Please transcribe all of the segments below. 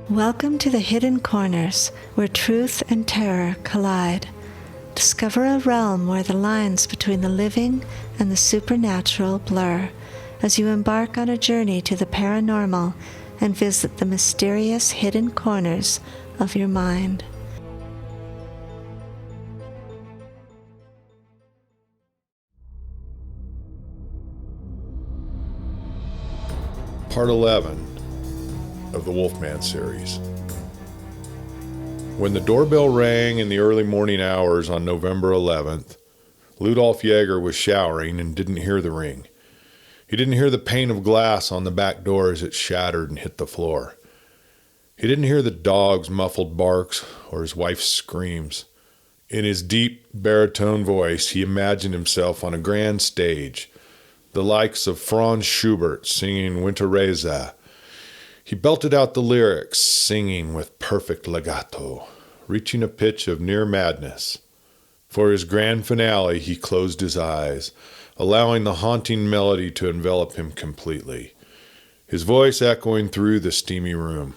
Welcome to the hidden corners where truth and terror collide. Discover a realm where the lines between the living and the supernatural blur as you embark on a journey to the paranormal and visit the mysterious hidden corners of your mind. Part 11 of the Wolfman Series. When the doorbell rang in the early morning hours on November 11th, Ludolph Jagger was showering and didn't hear the ring. He didn't hear the pane of glass on the back door as it shattered and hit the floor. He didn't hear the dog's muffled barks or his wife's screams. In his deep baritone voice, he imagined himself on a grand stage, the likes of Franz Schubert singing Winterreise. He belted out the lyrics, singing with perfect legato, reaching a pitch of near madness. For his grand finale, he closed his eyes, allowing the haunting melody to envelop him completely, his voice echoing through the steamy room.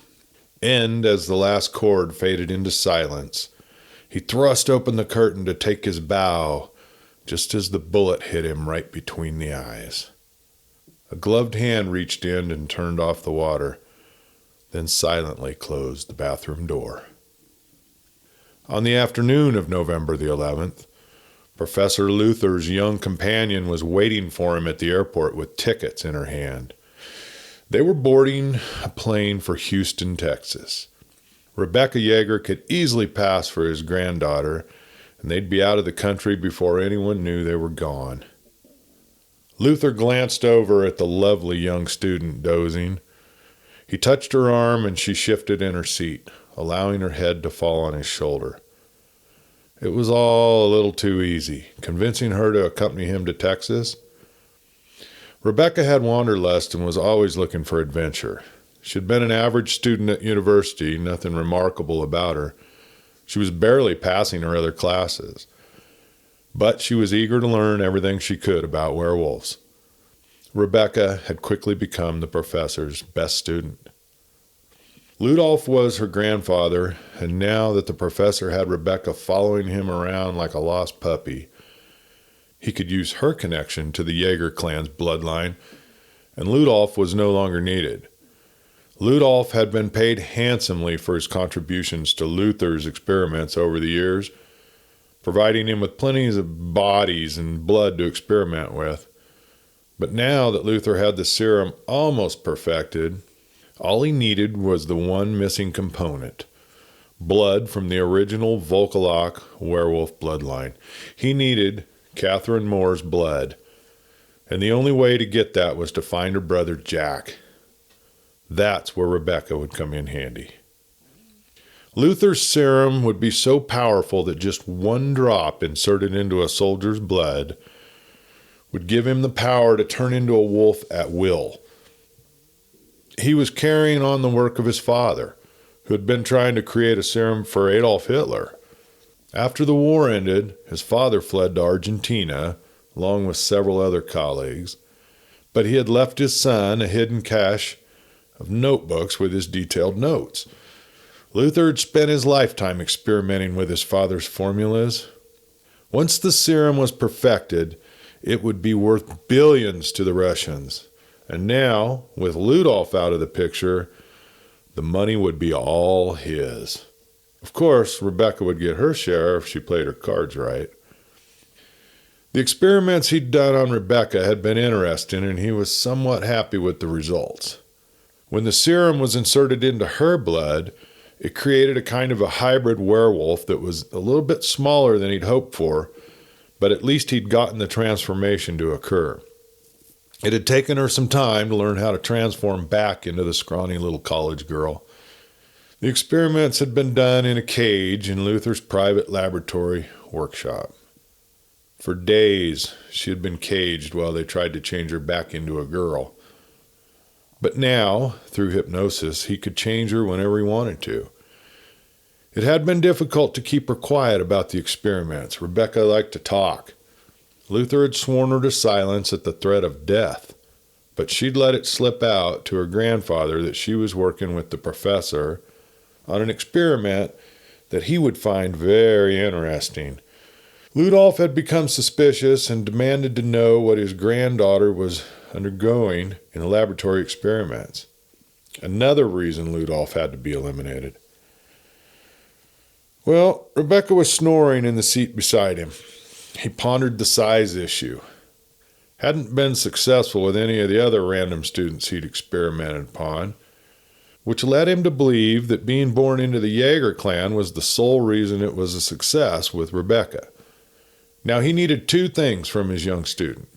And as the last chord faded into silence, he thrust open the curtain to take his bow, just as the bullet hit him right between the eyes. A gloved hand reached in and turned off the water, then silently closed the bathroom door. On the afternoon of November the 11th, Professor Luther's young companion was waiting for him at the airport with tickets in her hand. They were boarding a plane for Houston, Texas. Rebecca Jagger could easily pass for his granddaughter, and they'd be out of the country before anyone knew they were gone. Luther glanced over at the lovely young student dozing. He touched her arm and she shifted in her seat, allowing her head to fall on his shoulder. It was all a little too easy, convincing her to accompany him to Texas. Rebecca had wanderlust and was always looking for adventure. She'd been an average student at university, nothing remarkable about her. She was barely passing her other classes. But she was eager to learn everything she could about werewolves. Rebecca had quickly become the professor's best student. Ludolph was her grandfather, and now that the professor had Rebecca following him around like a lost puppy, he could use her connection to the Jagger clan's bloodline, and Ludolph was no longer needed. Ludolph had been paid handsomely for his contributions to Luther's experiments over the years, providing him with plenty of bodies and blood to experiment with. But now that Luther had the serum almost perfected, all he needed was the one missing component, blood from the original Volkolak werewolf bloodline. He needed Catherine Moore's blood, and the only way to get that was to find her brother Jack. That's where Rebecca would come in handy. Luther's serum would be so powerful that just one drop inserted into a soldier's blood would give him the power to turn into a wolf at will. He was carrying on the work of his father, who had been trying to create a serum for Adolf Hitler. After the war ended, his father fled to Argentina, along with several other colleagues, but he had left his son a hidden cache of notebooks with his detailed notes. Luther had spent his lifetime experimenting with his father's formulas. Once the serum was perfected, it would be worth billions to the Russians. And now, with Ludolph out of the picture, the money would be all his. Of course, Rebecca would get her share if she played her cards right. The experiments he'd done on Rebecca had been interesting, and he was somewhat happy with the results. When the serum was inserted into her blood, it created a kind of a hybrid werewolf that was a little bit smaller than he'd hoped for, but at least he'd gotten the transformation to occur. It had taken her some time to learn how to transform back into the scrawny little college girl. The experiments had been done in a cage in Luther's private laboratory workshop. For days, she had been caged while they tried to change her back into a girl. But now, through hypnosis, he could change her whenever he wanted to. It had been difficult to keep her quiet about the experiments. Rebecca liked to talk. Luther had sworn her to silence at the threat of death, but she'd let it slip out to her grandfather that she was working with the professor on an experiment that he would find very interesting. Ludolph had become suspicious and demanded to know what his granddaughter was undergoing in the laboratory experiments. Another reason Ludolph had to be eliminated. Well, Rebecca was snoring in the seat beside him. He pondered the size issue. Hadn't been successful with any of the other random students he'd experimented upon, which led him to believe that being born into the Jagger clan was the sole reason it was a success with Rebecca. Now he needed two things from his young student.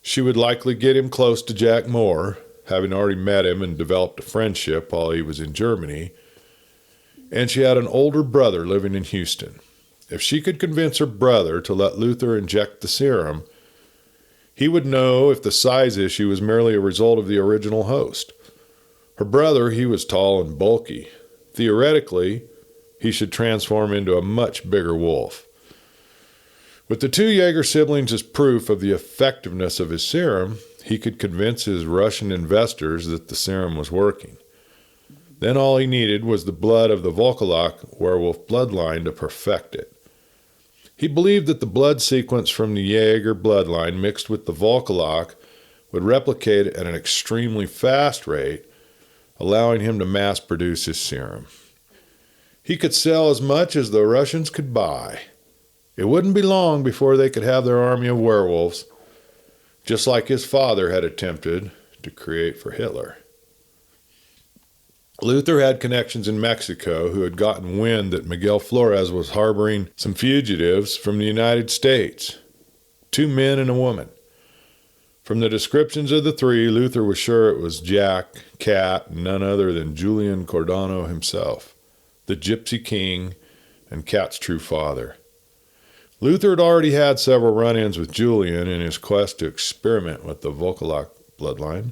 She would likely get him close to Jack Moore, having already met him and developed a friendship while he was in Germany, and she had an older brother living in Houston. If she could convince her brother to let Luther inject the serum, he would know if the size issue was merely a result of the original host. Her brother, he was tall and bulky. Theoretically, he should transform into a much bigger wolf. With the two Jagger siblings as proof of the effectiveness of his serum, he could convince his Russian investors that the serum was working. Then all he needed was the blood of the Volkolak werewolf bloodline to perfect it. He believed that the blood sequence from the Jagger bloodline mixed with the Volkolak would replicate at an extremely fast rate, allowing him to mass produce his serum. He could sell as much as the Russians could buy. It wouldn't be long before they could have their army of werewolves, just like his father had attempted to create for Hitler. Luther had connections in Mexico who had gotten wind that Miguel Flores was harboring some fugitives from the United States, 2 men and a woman. From the descriptions of the three, Luther was sure it was Jack, Cat, and none other than Julian Cordano himself, the Gypsy King and Cat's true father. Luther had already had several run-ins with Julian in his quest to experiment with the Volkolak bloodline.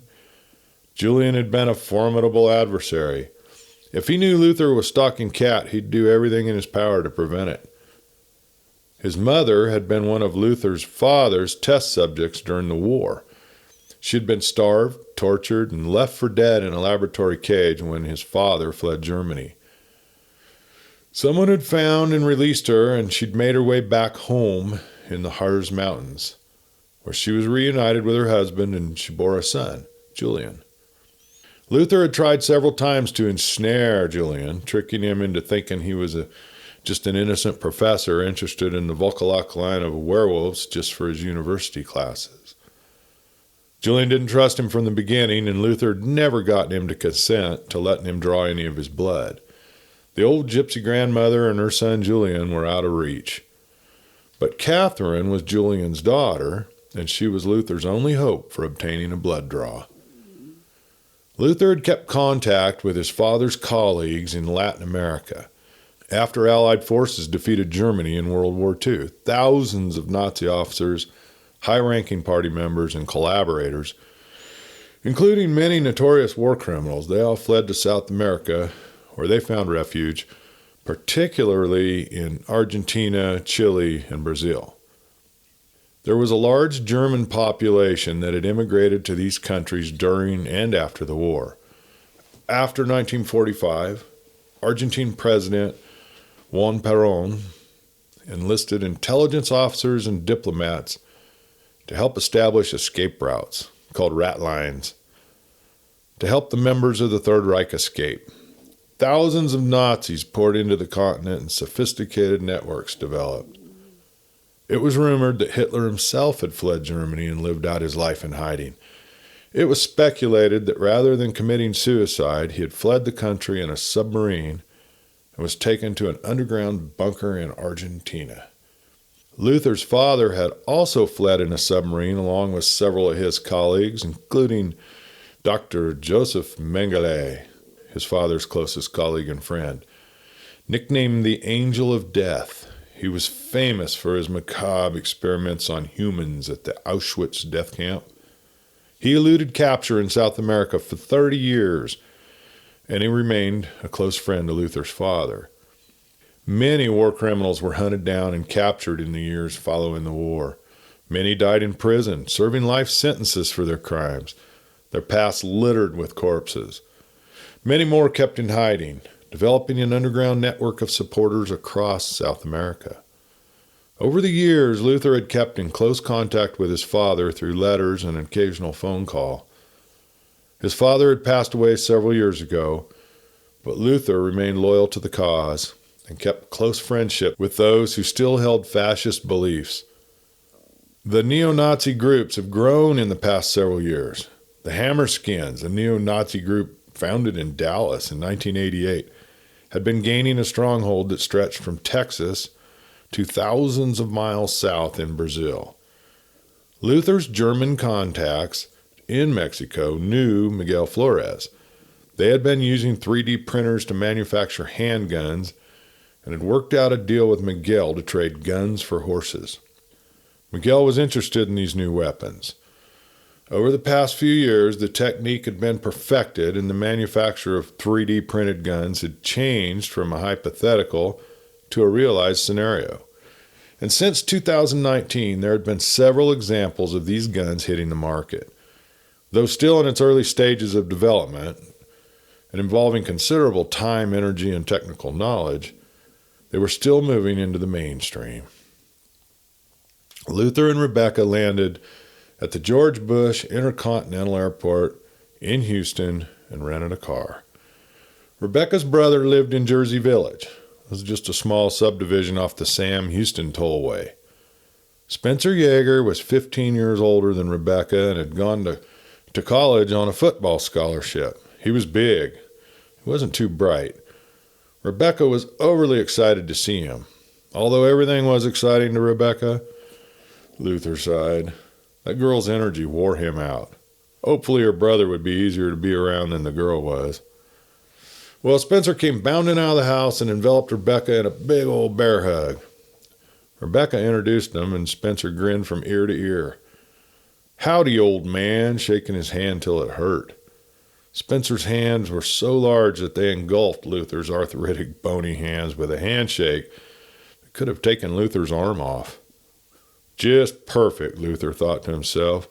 Julian had been a formidable adversary. If he knew Luther was stalking Cat, he'd do everything in his power to prevent it. His mother had been one of Luther's father's test subjects during the war. She had been starved, tortured, and left for dead in a laboratory cage when his father fled Germany. Someone had found and released her, and she'd made her way back home in the Harz Mountains, where she was reunited with her husband and she bore a son, Julian. Luther had tried several times to ensnare Julian, tricking him into thinking he was just an innocent professor interested in the Volkolak line of werewolves just for his university classes. Julian didn't trust him from the beginning, and Luther had never gotten him to consent to letting him draw any of his blood. The old gypsy grandmother and her son Julian were out of reach. But Catherine was Julian's daughter, and she was Luther's only hope for obtaining a blood draw. Luther had kept contact with his father's colleagues in Latin America. After Allied forces defeated Germany in World War II, thousands of Nazi officers, high-ranking party members, and collaborators, including many notorious war criminals, they all fled to South America, where they found refuge, particularly in Argentina, Chile, and Brazil. There was a large German population that had immigrated to these countries during and after the war. After 1945, Argentine President Juan Perón enlisted intelligence officers and diplomats to help establish escape routes, called rat lines, to help the members of the Third Reich escape. Thousands of Nazis poured into the continent and sophisticated networks developed. It was rumored that Hitler himself had fled Germany and lived out his life in hiding. It was speculated that rather than committing suicide, he had fled the country in a submarine and was taken to an underground bunker in Argentina. Luther's father had also fled in a submarine along with several of his colleagues, including Dr. Joseph Mengele, his father's closest colleague and friend. Nicknamed the Angel of Death, he was famous for his macabre experiments on humans at the Auschwitz death camp. He eluded capture in South America for 30 years, and he remained a close friend to Luther's father. Many war criminals were hunted down and captured in the years following the war. Many died in prison, serving life sentences for their crimes, their past littered with corpses. Many more kept in hiding, developing an underground network of supporters across South America. Over the years, Luther had kept in close contact with his father through letters and an occasional phone call. His father had passed away several years ago, but Luther remained loyal to the cause and kept close friendship with those who still held fascist beliefs. The neo-Nazi groups have grown in the past several years. The Hammerskins, a neo-Nazi group founded in Dallas in 1988, had been gaining a stronghold that stretched from Texas to thousands of miles south in Brazil. Luther's German contacts in Mexico knew Miguel Flores. They had been using 3D printers to manufacture handguns and had worked out a deal with Miguel to trade guns for horses. Miguel was interested in these new weapons. Over the past few years, the technique had been perfected and the manufacture of 3D printed guns had changed from a hypothetical to a realized scenario. And since 2019, there had been several examples of these guns hitting the market. Though still in its early stages of development and involving considerable time, energy, and technical knowledge, they were still moving into the mainstream. Luther and Rebecca landed at the George Bush Intercontinental Airport in Houston and rented a car. Rebecca's brother lived in Jersey Village. It was just a small subdivision off the Sam Houston Tollway. Spencer Jagger was 15 years older than Rebecca and had gone to college on a football scholarship. He was big. He wasn't too bright. Rebecca was overly excited to see him. Although everything was exciting to Rebecca, Luther sighed. That girl's energy wore him out. Hopefully her brother would be easier to be around than the girl was. Well, Spencer came bounding out of the house and enveloped Rebecca in a big old bear hug. Rebecca introduced him, and Spencer grinned from ear to ear. "Howdy, old man," shaking his hand till it hurt. Spencer's hands were so large that they engulfed Luther's arthritic, bony hands with a handshake that could have taken Luther's arm off. Just perfect, Luther thought to himself.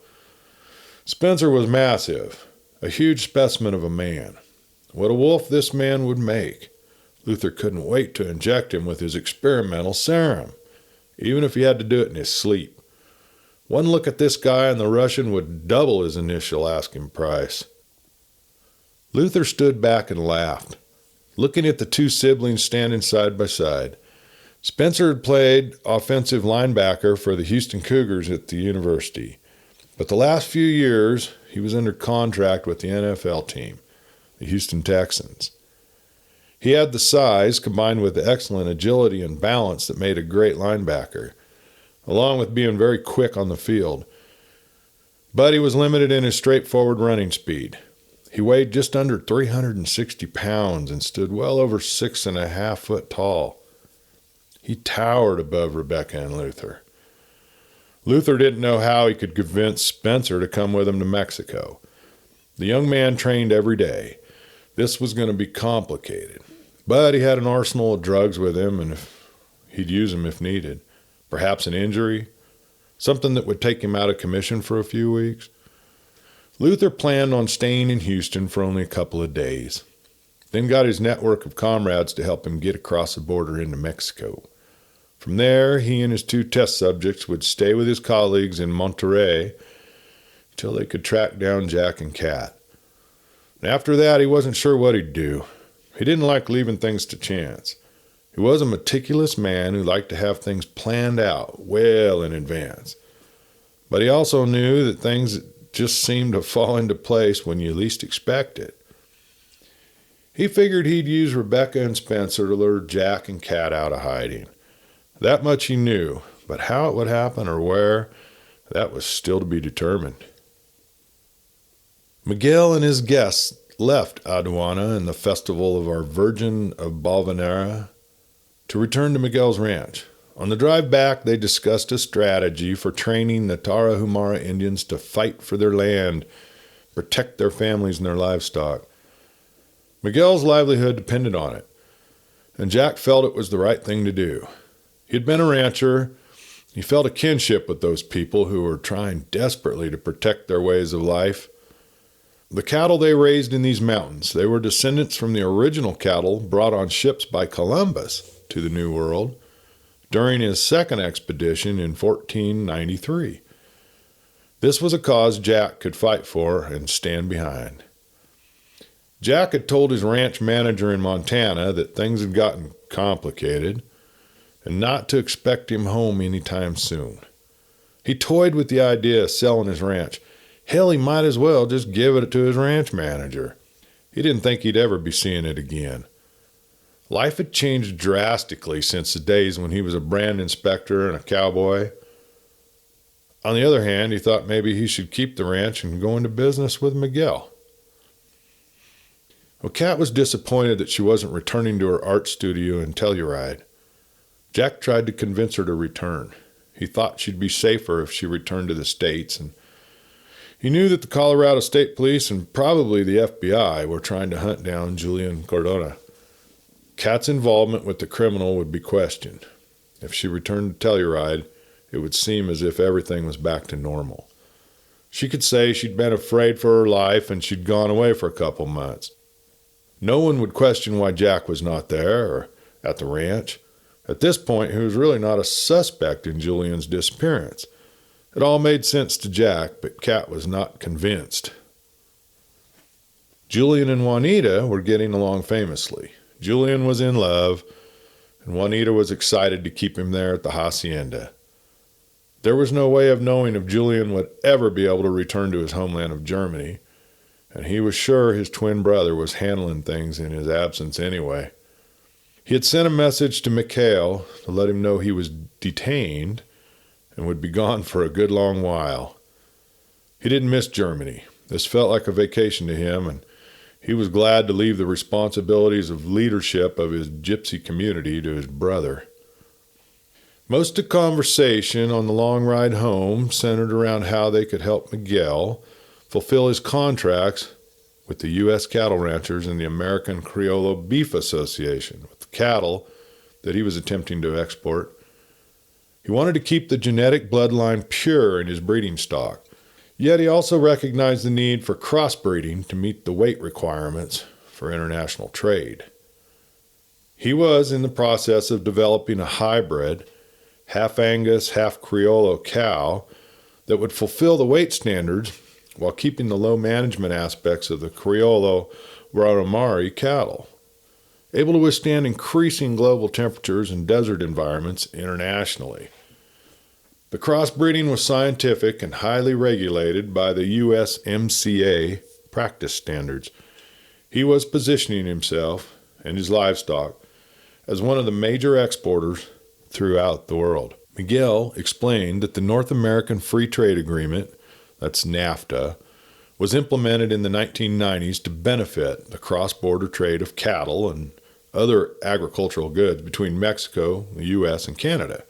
Spencer was massive, a huge specimen of a man. What a wolf this man would make. Luther couldn't wait to inject him with his experimental serum, even if he had to do it in his sleep. One look at this guy and the Russian would double his initial asking price. Luther stood back and laughed, looking at the two siblings standing side by side. Spencer had played offensive linebacker for the Houston Cougars at the university, but the last few years he was under contract with the NFL team, the Houston Texans. He had the size combined with the excellent agility and balance that made a great linebacker, along with being very quick on the field. But he was limited in his straightforward running speed. He weighed just under 360 pounds and stood well over 6.5 feet tall. He towered above Rebecca and Luther. Luther didn't know how he could convince Spencer to come with him to Mexico. The young man trained every day. This was going to be complicated, but he had an arsenal of drugs with him, and he'd use them if needed. Perhaps an injury, something that would take him out of commission for a few weeks. Luther planned on staying in Houston for only a couple of days, then got his network of comrades to help him get across the border into Mexico. From there, he and his 2 test subjects would stay with his colleagues in Monterrey until they could track down Jack and Kat. And after that, he wasn't sure what he'd do. He didn't like leaving things to chance. He was a meticulous man who liked to have things planned out well in advance. But he also knew that things just seemed to fall into place when you least expect it. He figured he'd use Rebecca and Spencer to lure Jack and Kat out of hiding. That much he knew, but how it would happen or where, that was still to be determined. Miguel and his guests left Aduana and the festival of our Virgin of Balvanera to return to Miguel's ranch. On the drive back, they discussed a strategy for training the Tarahumara Indians to fight for their land, protect their families and their livestock. Miguel's livelihood depended on it, and Jack felt it was the right thing to do. He'd been a rancher. He felt a kinship with those people who were trying desperately to protect their ways of life. The cattle they raised in these mountains, they were descendants from the original cattle brought on ships by Columbus to the New World during his second expedition in 1493. This was a cause Jack could fight for and stand behind. Jack had told his ranch manager in Montana that things had gotten complicated and not to expect him home anytime soon. He toyed with the idea of selling his ranch. Hell, he might as well just give it to his ranch manager. He didn't think he'd ever be seeing it again. Life had changed drastically since the days when he was a brand inspector and a cowboy. On the other hand, he thought maybe he should keep the ranch and go into business with Miguel. Well, Kat was disappointed that she wasn't returning to her art studio in Telluride. Jack tried to convince her to return. He thought she'd be safer if she returned to the States, and he knew that the Colorado State Police and probably the FBI were trying to hunt down Julian Cardona. Kat's involvement with the criminal would be questioned. If she returned to Telluride, it would seem as if everything was back to normal. She could say she'd been afraid for her life and she'd gone away for a couple months. No one would question why Jack was not there or at the ranch. At this point, he was really not a suspect in Julian's disappearance. It all made sense to Jack, but Kat was not convinced. Julian and Juanita were getting along famously. Julian was in love, and Juanita was excited to keep him there at the hacienda. There was no way of knowing if Julian would ever be able to return to his homeland of Germany, and he was sure his twin brother was handling things in his absence anyway. He had sent a message to Miguel to let him know he was detained and would be gone for a good long while. He didn't miss Germany. This felt like a vacation to him, and he was glad to leave the responsibilities of leadership of his gypsy community to his brother. Most of the conversation on the long ride home centered around how they could help Miguel fulfill his contracts with the U.S. cattle ranchers and the American Criollo Beef Association with the cattle that he was attempting to export. He wanted to keep the genetic bloodline pure in his breeding stock, yet he also recognized the need for crossbreeding to meet the weight requirements for international trade. He was in the process of developing a hybrid, half Angus, half Criollo cow that would fulfill the weight standards while keeping the low management aspects of the Criollo Raromari cattle, able to withstand increasing global temperatures and desert environments internationally. The crossbreeding was scientific and highly regulated by the USMCA practice standards. He was positioning himself and his livestock as one of the major exporters throughout the world. Miguel explained that the North American Free Trade Agreement, that's NAFTA, was implemented in the 1990s to benefit the cross-border trade of cattle and other agricultural goods between Mexico, the U.S., and Canada.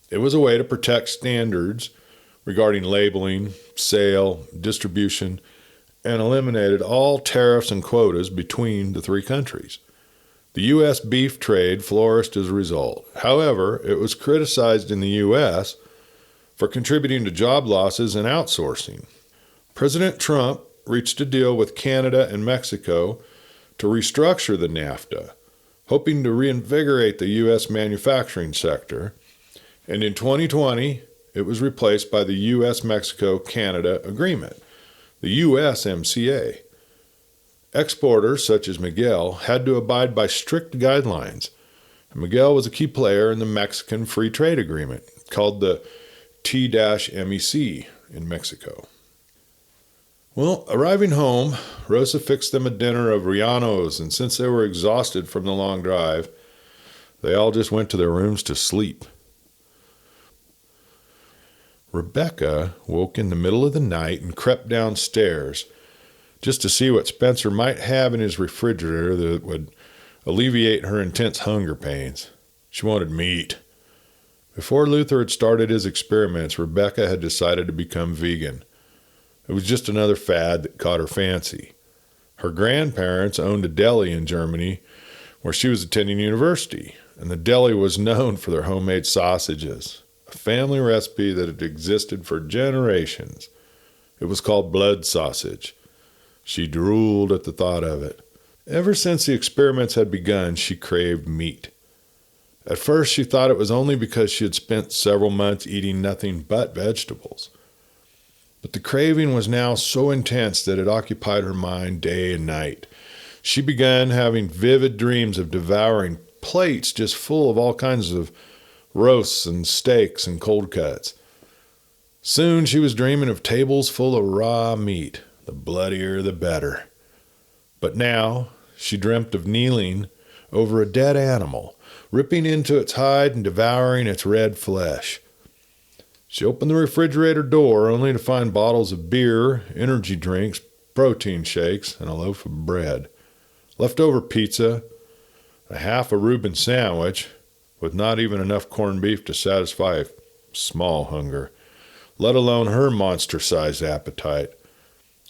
It was a way to protect standards regarding labeling, sale, distribution, and eliminated all tariffs and quotas between the three countries. The U.S. beef trade flourished as a result. However, it was criticized in the U.S. for contributing to job losses and outsourcing. President Trump reached a deal with Canada and Mexico to restructure the NAFTA, hoping to reinvigorate the U.S. manufacturing sector, and in 2020, it was replaced by the U.S.-Mexico-Canada Agreement, the USMCA. Exporters, such as Miguel, had to abide by strict guidelines, and Miguel was a key player in the Mexican Free Trade Agreement, called the T-MEC in Mexico. Well, arriving home, Rosa fixed them a dinner of Rianos, and since they were exhausted from the long drive, they all just went to their rooms to sleep. Rebecca woke in the middle of the night and crept downstairs just to see what Spencer might have in his refrigerator that would alleviate her intense hunger pains. She wanted meat. Before Luther had started his experiments, Rebecca had decided to become vegan. It was just another fad that caught her fancy. Her grandparents owned a deli in Germany where she was attending university, and the deli was known for their homemade sausages, a family recipe that had existed for generations. It was called blood sausage. She drooled at the thought of it. Ever since the experiments had begun, she craved meat. At first, she thought it was only because she had spent several months eating nothing but vegetables. But the craving was now so intense that it occupied her mind day and night. She began having vivid dreams of devouring plates just full of all kinds of roasts and steaks and cold cuts. Soon she was dreaming of tables full of raw meat, the bloodier the better. But now she dreamt of kneeling over a dead animal, ripping into its hide and devouring its red flesh. She opened the refrigerator door only to find bottles of beer, energy drinks, protein shakes, and a loaf of bread. Leftover pizza, a half a Reuben sandwich, with not even enough corned beef to satisfy a small hunger, let alone her monster-sized appetite.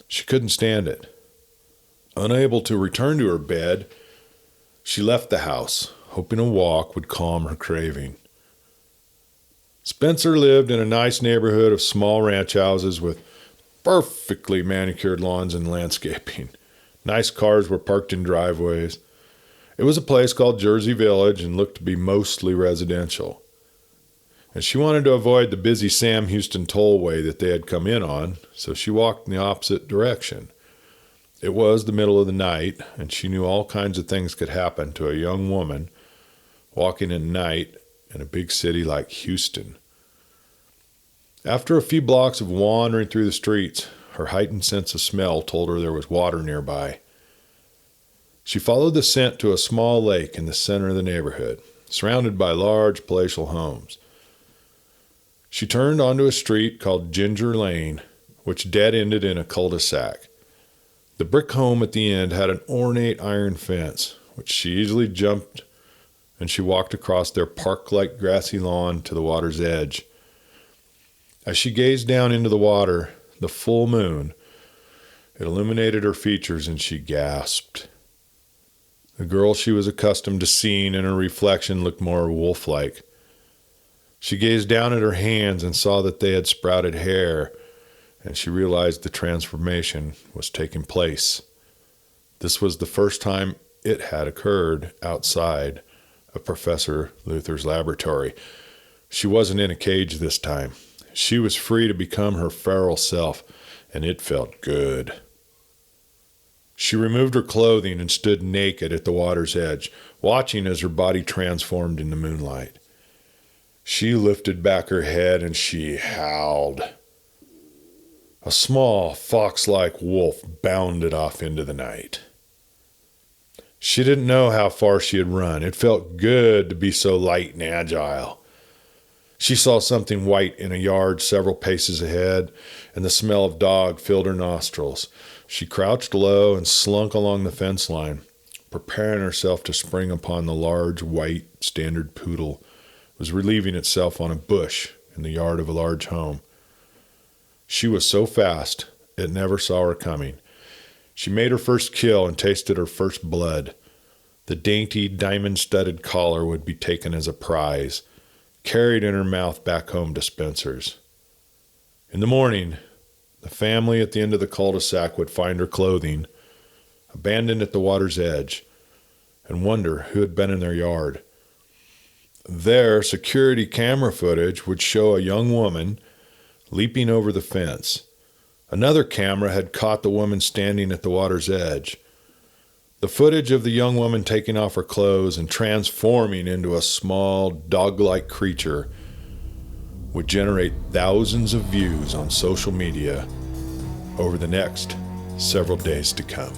She couldn't stand it. Unable to return to her bed, she left the house, hoping a walk would calm her craving. Spencer lived in a nice neighborhood of small ranch houses with perfectly manicured lawns and landscaping. Nice cars were parked in driveways. It was a place called Jersey Village and looked to be mostly residential. And she wanted to avoid the busy Sam Houston tollway that they had come in on, so she walked in the opposite direction. It was the middle of the night, and she knew all kinds of things could happen to a young woman walking at night in a big city like Houston. After a few blocks of wandering through the streets, her heightened sense of smell told her there was water nearby. She followed the scent to a small lake in the center of the neighborhood, surrounded by large palatial homes. She turned onto a street called Ginger Lane, which dead-ended in a cul-de-sac. The brick home at the end had an ornate iron fence, which she easily jumped, and she walked across their park-like grassy lawn to the water's edge. As she gazed down into the water, the full moon, it illuminated her features, and she gasped. The girl she was accustomed to seeing in her reflection looked more wolf-like. She gazed down at her hands and saw that they had sprouted hair, and she realized the transformation was taking place. This was the first time it had occurred outside of Professor Luther's laboratory. She wasn't in a cage this time. She was free to become her feral self, and it felt good. She removed her clothing and stood naked at the water's edge, watching as her body transformed in the moonlight. She lifted back her head and she howled. A small, fox-like wolf bounded off into the night. She didn't know how far she had run. It felt good to be so light and agile. She saw something white in a yard several paces ahead, and the smell of dog filled her nostrils. She crouched low and slunk along the fence line, preparing herself to spring upon the large, white, standard poodle. It was relieving itself on a bush in the yard of a large home. She was so fast, it never saw her coming. She made her first kill and tasted her first blood. The dainty, diamond-studded collar would be taken as a prize, carried in her mouth back home to Spencer's. In the morning, the family at the end of the cul-de-sac would find her clothing, abandoned at the water's edge, and wonder who had been in their yard. There, security camera footage would show a young woman leaping over the fence. Another camera had caught the woman standing at the water's edge. The footage of the young woman taking off her clothes and transforming into a small, dog-like creature would generate thousands of views on social media over the next several days to come.